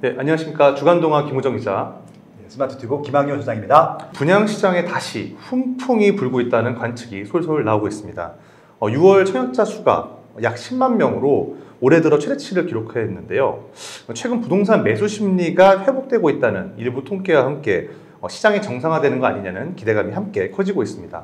네, 안녕하십니까. 주간동화 김우정 기자. 스마트튜브 김학용 소장입니다. 분양시장에 다시 훈풍이 불고 있다는 관측이 솔솔 나오고 있습니다. 6월 청약자 수가 약 10만 명으로 올해 들어 최대치를 기록했는데요. 최근 부동산 매수 심리가 회복되고 있다는 일부 통계와 함께 시장이 정상화되는 거 아니냐는 기대감이 함께 커지고 있습니다.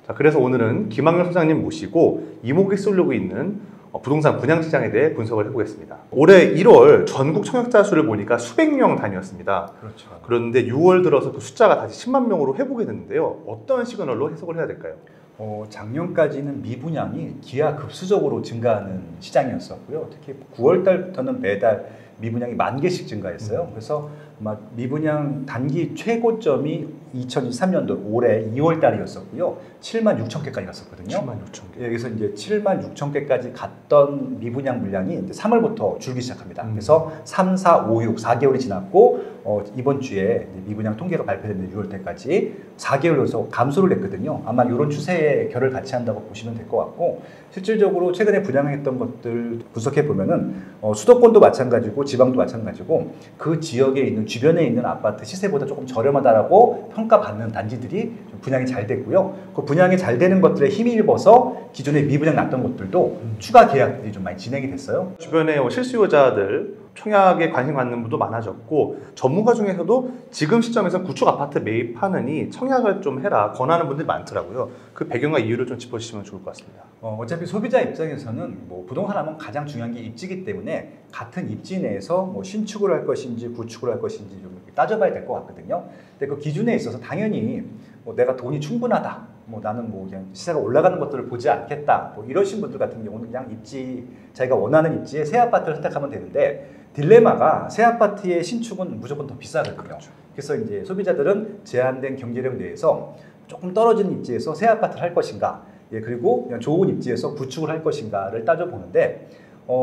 자, 그래서 오늘은 김학용 소장님 모시고 이목이 쏠리고 있는 부동산 분양시장에 대해 분석을 해보겠습니다. 올해 1월 전국 청약자 수를 보니까 수백 명 단위였습니다. 그렇죠. 그런데 6월 들어서 그 숫자가 다시 10만 명으로 회복이 됐는데요. 어떤 시그널로 해석을 해야 될까요? 작년까지는 미분양이 기하급수적으로 증가하는 시장이었었고요. 특히 9월 달부터는 매달 미분양이 10,000개씩 증가했어요. 그래서 아마 미분양 단기 최고점이 2023년도 올해 2월 달이었었고요. 76,000개까지 갔었거든요. 76,000개. 그래서 이제 76,000개까지 갔던 미분양 물량이 이제 3월부터 줄기 시작합니다. 그래서 3, 4, 5, 6, 4개월이 지났고 이번 주에 미분양 통계가 발표됐는데 6월 때까지 4개월로서 감소를 했거든요. 아마 이런 추세에 결을 같이 한다고 보시면 될 것 같고, 실질적으로 최근에 분양했던 것들 분석해 보면은 수도권도 마찬가지고 지방도 마찬가지고 그 지역에 있는 주변에 있는 아파트 시세보다 조금 저렴하다라고 평가받는 단지들이 좀 분양이 잘 됐고요. 그 분양이 잘 되는 것들에 힘이 입어서 기존에 미분양 났던 것들도 추가 계약들이 좀 많이 진행이 됐어요. 주변에 실수요자들 청약에 관심 갖는 분도 많아졌고, 전문가 중에서도 지금 시점에서 구축 아파트 매입하느니 청약을 좀 해라 권하는 분들이 많더라고요. 그 배경과 이유를 좀 짚어주시면 좋을 것 같습니다. 어차피 소비자 입장에서는 부동산 하면 가장 중요한 게 입지이기 때문에 같은 입지 내에서 신축을 할 것인지 구축을 할 것인지 좀 따져봐야 될 것 같거든요. 근데 그 기준에 있어서 당연히 내가 돈이 충분하다, 나는 그냥 시세가 올라가는 것들을 보지 않겠다, 이러신 분들 같은 경우는 그냥 입지, 자기가 원하는 입지에 새 아파트를 선택하면 되는데, 딜레마가 새 아파트의 신축은 무조건 더 비싸거든요. 그렇죠. 그래서 이제 소비자들은 제한된 경제력 내에서 조금 떨어지는 입지에서 새 아파트를 할 것인가, 그리고 그냥 좋은 입지에서 구축을 할 것인가를 따져보는데,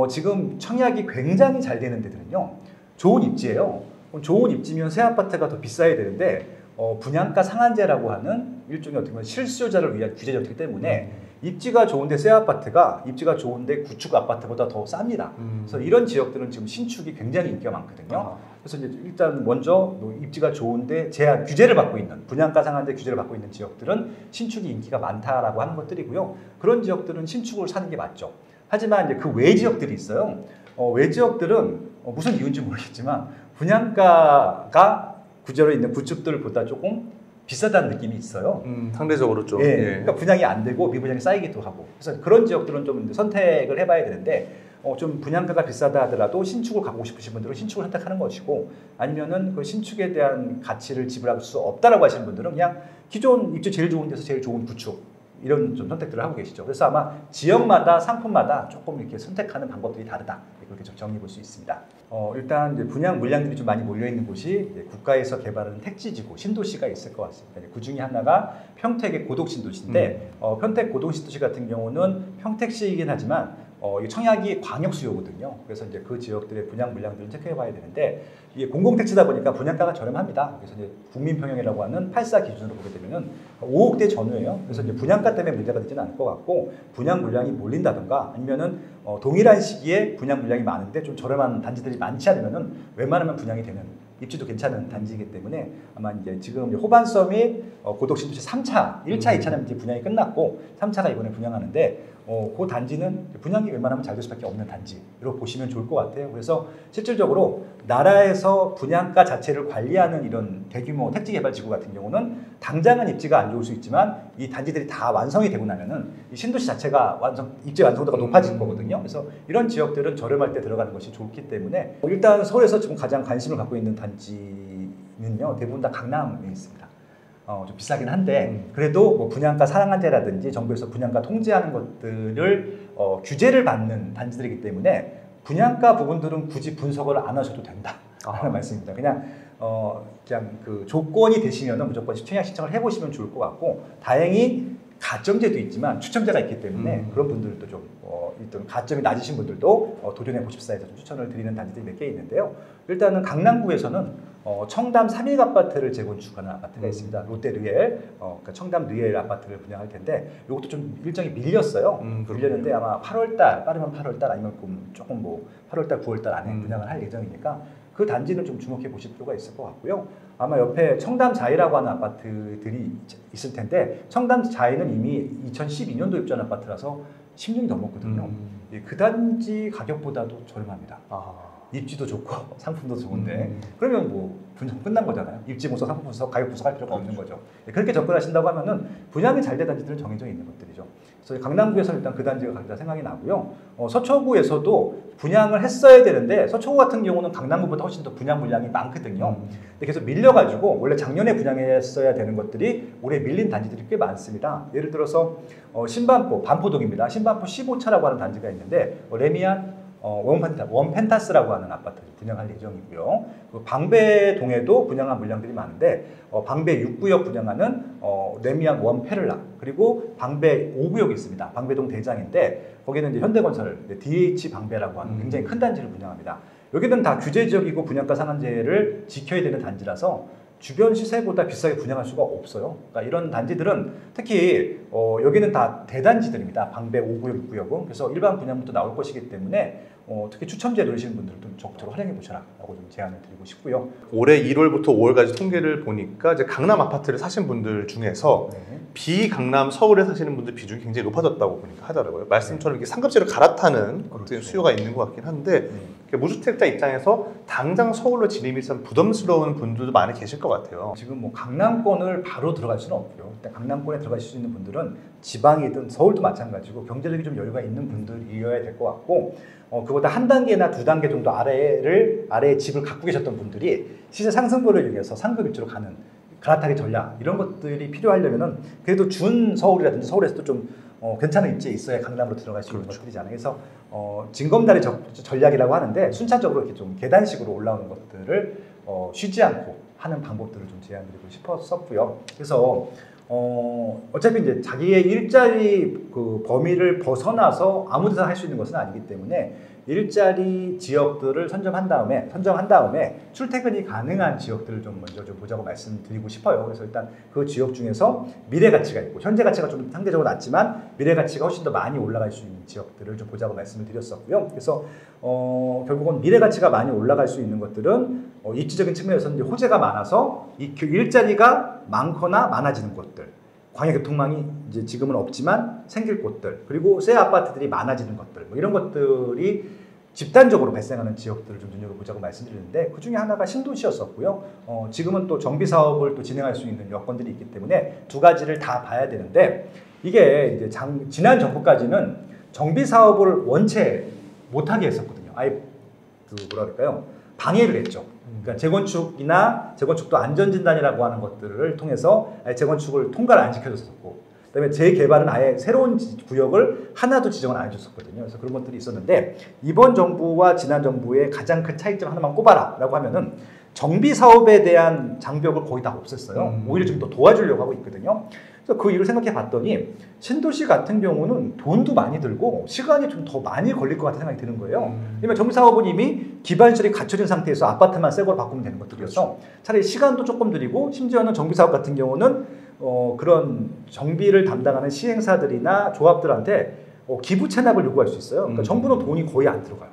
지금 청약이 굉장히 잘 되는 데들은요, 좋은 입지예요. 좋은 입지면 새 아파트가 더 비싸야 되는데, 분양가 상한제라고 하는 일종의 어떻게 보면 실수요자를 위한 규제였기 때문에 입지가 좋은데 새 아파트가 입지가 좋은데 구축 아파트보다 더 쌉니다. 그래서 이런 지역들은 지금 신축이 굉장히 인기가 많거든요. 그래서 이제 일단 먼저 입지가 좋은데 제한 규제를 받고 있는, 분양가 상한제 규제를 받고 있는 지역들은 신축이 인기가 많다라고 하는 것들이고요. 그런 지역들은 신축을 사는 게 맞죠. 하지만 이제 그 외 지역들이 있어요. 외 지역들은 무슨 이유인지 모르겠지만 분양가가 구제로 있는 구축들보다 조금 비싸다는 느낌이 있어요. 상대적으로 좀. 그러니까 분양이 안 되고 미분양이 쌓이기도 하고. 그래서 그런 지역들은 좀 선택을 해봐야 되는데, 좀 분양가가 비싸다 하더라도 신축을 가고 싶으신 분들은 신축을 선택하는 것이고, 아니면은 그 신축에 대한 가치를 지불할 수 없다라고 하시는 분들은 그냥 기존 입지 제일 좋은 데서 제일 좋은 구축, 이런 좀 선택들을 하고 계시죠. 그래서 아마 지역마다 상품마다 조금 이렇게 선택하는 방법들이 다르다, 그렇게 좀 정리해 볼 수 있습니다. 일단 이제 분양 물량들이 좀 많이 몰려 있는 곳이 국가에서 개발하는 택지지구 신도시가 있을 것 같습니다. 그 중에 하나가 평택의 고독 신도시인데, 평택 고독 신도시 같은 경우는 평택시이긴 하지만 청약이 광역 수요거든요. 그래서 이제 그 지역들의 분양 물량들을 체크해봐야 되는데, 이게 공공택지다 보니까 분양가가 저렴합니다. 그래서 이제 국민평형이라고 하는 8사 기준으로 보게 되면은 5억대 전후예요. 그래서 이제 분양가 때문에 문제가 되지는 않을 것 같고, 분양 물량이 몰린다던가 아니면은 동일한 시기에 분양 물량이 많은데 좀 저렴한 단지들이 많지 않으면은 웬만하면 분양이 되는, 입지도 괜찮은 단지이기 때문에 아마 이제 지금 호반섬 및 고독 신도시 3차, 1차, 2차는 이제 분양이 끝났고 3차가 이번에 분양하는데, 그 단지는 분양이 웬만하면 잘 될 수밖에 없는 단지로 보시면 좋을 것 같아요. 그래서 실질적으로 나라에서 분양가 자체를 관리하는 이런 대규모 택지 개발 지구 같은 경우는 당장은 입지가 안 좋을 수 있지만 이 단지들이 다 완성이 되고 나면은 이 신도시 자체가 입지 완성도가 높아질 거거든요. 그래서 이런 지역들은 저렴할 때 들어가는 것이 좋기 때문에, 일단 서울에서 지금 가장 관심을 갖고 있는 단지는요, 대부분 다 강남에 있습니다. 좀 비싸긴 한데 그래도 분양가 상한제라든지 정부에서 분양가 통제하는 것들을 규제를 받는 단지들이기 때문에 분양가 부분들은 굳이 분석을 안 하셔도 된다라는 말씀입니다. 그냥 그 조건이 되시면은 무조건 청약 신청을 해보시면 좋을 것 같고, 다행히 가점제도 있지만 추첨제가 있기 때문에 그런 분들도 좀 일단 가점이 낮으신 분들도 도전해 보십사 해서 좀 추천을 드리는 단지들이 몇 개 있는데요. 일단은 강남구에서는 청담 3일 아파트를 재건축하는 아파트가 있습니다. 롯데르엘, 그러니까 청담 르엘 아파트를 분양할 텐데, 이것도 좀 일정이 밀렸어요. 밀렸는데 아마 8월달, 빠르면 8월달 아니면 조금 8월달, 9월달 안에 분양을 할 예정이니까 그 단지는 좀 주목해 보실 필요가 있을 것 같고요. 아마 옆에 청담자이라고 하는 아파트들이 있을 텐데 청담자이는 이미 2012년도 입주한 아파트라서 10년이 넘었거든요. 그 단지 가격보다도 저렴합니다. 입지도 좋고 상품도 좋은데 그러면 뭐 분양 끝난 거잖아요. 입지 분석, 상품 분석, 가격 분석할 필요가 없는 거죠. 그렇게 접근하신다고 하면은 분양이 잘 된 단지들은 정해져 있는 것들이죠. 그래서 강남구에서는 일단 그 단지가 가장 생각이 나고요. 서초구에서도 분양을 했어야 되는데 서초구 같은 경우는 강남구보다 훨씬 더 분양 물량이 많거든요. 근데 계속 밀려가지고 원래 작년에 분양했어야 되는 것들이 올해 밀린 단지들이 꽤 많습니다. 예를 들어서 신반포, 반포동입니다. 신반포 15차라고 하는 단지가 있는데 레미안 원펜타스라고 하는 아파트를 분양할 예정이고요. 그 방배동에도 분양한 물량들이 많은데 방배 6구역 분양하는 레미안 원페를라 그리고 방배 5구역이 있습니다. 방배동 대장인데 거기는 이제 현대건설 DH 방배라고 하는 굉장히 큰 단지를 분양합니다. 여기는 다 규제 지역이고 분양가 상한제를 지켜야 되는 단지라서 주변 시세보다 비싸게 분양할 수가 없어요. 그러니까 이런 단지들은 특히 여기는 다 대단지들입니다. 방배 5구역, 6구역은. 그래서 일반 분양부터 나올 것이기 때문에 특히 추첨제 노리시는 분들도 적극적으로 활용해 보셔라 라고 좀 제안을 드리고 싶고요. 올해 1월부터 5월까지 통계를 보니까 이제 강남 아파트를 사신 분들 중에서 비강남 서울에 사시는 분들 비중이 굉장히 높아졌다고 보니까 하더라고요. 말씀처럼 이렇게 상급지를 갈아타는 그렇죠. 수요가 있는 것 같긴 한데 무주택자 입장에서 당장 서울로 진입이 좀 부담스러운 분들도 많이 계실 것 같아요. 지금 뭐 강남권을 바로 들어갈 수는 없고요. 일단 강남권에 들어가실 수 있는 분들은 지방이든 서울도 마찬가지고 경제력이 좀 여유가 있는 분들이어야 될 것 같고 그보다 한 단계나 두 단계 정도 아래에 집을 갖고 계셨던 분들이 시세 상승분을 위해서 상급 입주로 가는 갈아타기 전략 이런 것들이 필요하려면은 그래도 준 서울이라든지 서울에서도 좀 괜찮은 입지에 있어야 강남으로 들어갈 수 있는 것들이잖아요. 그래서 징검다리 전략이라고 하는데 순차적으로 이렇게 좀 계단식으로 올라오는 것들을 쉬지 않고 하는 방법들을 좀 제안드리고 싶었었고요. 그래서 어차피 이제 자기의 일자리 그 범위를 벗어나서 아무 데나 할 수 있는 것은 아니기 때문에 일자리 지역들을 선정한 다음에 출퇴근이 가능한 지역들을 좀 먼저 좀 보자고 말씀드리고 싶어요. 그래서 일단 그 지역 중에서 미래 가치가 있고 현재 가치가 좀 상대적으로 낮지만 미래 가치가 훨씬 더 많이 올라갈 수 있는 지역들을 좀 보자고 말씀을 드렸었고요. 그래서 결국은 미래 가치가 많이 올라갈 수 있는 것들은 입지적인 측면에서는 이제 호재가 많아서 이 일자리가 많거나 많아지는 곳들. 광역교통망이 이제 지금은 없지만 생길 곳들 그리고 새 아파트들이 많아지는 것들 뭐 이런 것들이 집단적으로 발생하는 지역들을 좀 눈여겨보자고 말씀드렸는데 그 중에 하나가 신도시였었고요. 지금은 또 정비 사업을 또 진행할 수 있는 여건들이 있기 때문에 두 가지를 다 봐야 되는데 이게 이제 지난 정부까지는 정비 사업을 원체 못하게 했었거든요. 아예 뭐라 그럴까요? 방해를 했죠. 그러니까 재건축도 안전진단이라고 하는 것들을 통해서 재건축을 통과를 안 시켜줬었고 그다음에 재개발은 아예 새로운 구역을 하나도 지정을 안 해줬었거든요. 그래서 그런 것들이 있었는데 이번 정부와 지난 정부의 가장 큰 차이점 하나만 꼽아라 라고 하면은 정비 사업에 대한 장벽을 거의 다 없앴어요. 오히려 좀 더 도와주려고 하고 있거든요. 그래서 그 이유를 생각해 봤더니 신도시 같은 경우는 돈도 많이 들고 시간이 좀 더 많이 걸릴 것 같은 생각이 드는 거예요. 왜냐면 정비 사업은 이미 기반시설이 갖춰진 상태에서 아파트만 새 걸 바꾸면 되는 것들이어서 차라리 시간도 조금 들이고 심지어는 정비 사업 같은 경우는 그런 정비를 담당하는 시행사들이나 조합들한테 기부 체납을 요구할 수 있어요. 그러니까 정부는 돈이 거의 안 들어가요.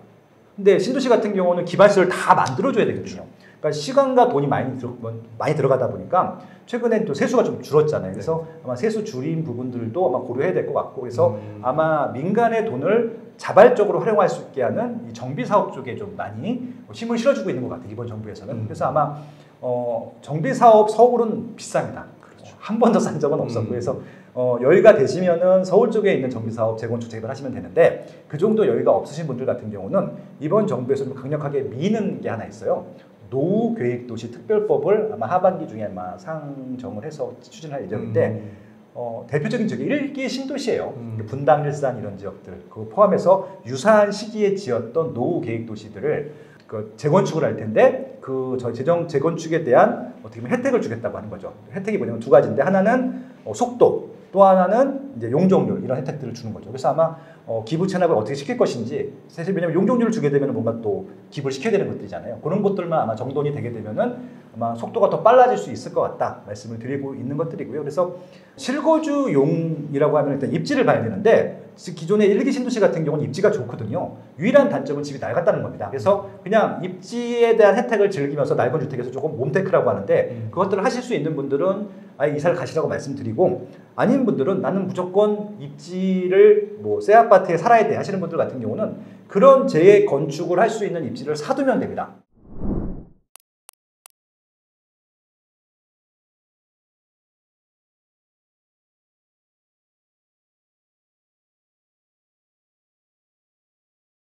근데 신도시 같은 경우는 기반시설 다 만들어줘야 되거든요. 그러니까 시간과 돈이 많이 들어가다 보니까 최근에 또 세수가 좀 줄었잖아요. 그래서 아마 세수 줄인 부분들도 아마 고려해야 될 것 같고 그래서 아마 민간의 돈을 자발적으로 활용할 수 있게 하는 이 정비 사업 쪽에 좀 많이 힘을 실어주고 있는 것 같아요. 이번 정부에서는. 그래서 아마 정비 사업 서울은 비쌉니다. 그렇죠. 한 번도 산 적은 없었고 그래서 여유가 되시면은 서울 쪽에 있는 정비 사업 재건축 재개발하시면 되는데 그 정도 여유가 없으신 분들 같은 경우는 이번 정부에서 좀 강력하게 미는 게 하나 있어요. 노후계획도시 특별법을 아마 하반기 중에 아마 상정을 해서 추진할 예정인데 대표적인 지역이 1기 신도시예요. 분당, 일산 이런 지역들 그거 포함해서 유사한 시기에 지었던 노후계획도시들을 재건축을 할 텐데 재건축에 대한 어떻게 보면 혜택을 주겠다고 하는 거죠. 혜택이 뭐냐면 두 가지인데 하나는 속도 또 하나는 이제 용적률 이런 혜택들을 주는 거죠. 그래서 아마 기부 체납을 어떻게 시킬 것인지 사실 왜냐면 용적률을 주게 되면 뭔가 또 기부를 시켜야 되는 것들이잖아요. 그런 것들만 아마 정돈이 되게 되면은 아마 속도가 더 빨라질 수 있을 것 같다 말씀을 드리고 있는 것들이고요. 그래서 실거주용이라고 하면 일단 입지를 봐야 되는데 기존의 1기 신도시 같은 경우는 입지가 좋거든요. 유일한 단점은 집이 낡았다는 겁니다. 그래서 그냥 입지에 대한 혜택을 즐기면서 낡은 주택에서 조금 몸테크라고 하는데 그것들을 하실 수 있는 분들은 아예 이사를 가시라고 말씀드리고, 아닌 분들은 나는 무조건 입지를 뭐 새 아파트에 살아야 돼 하시는 분들 같은 경우는 그런 재건축을 할 수 있는 입지를 사두면 됩니다.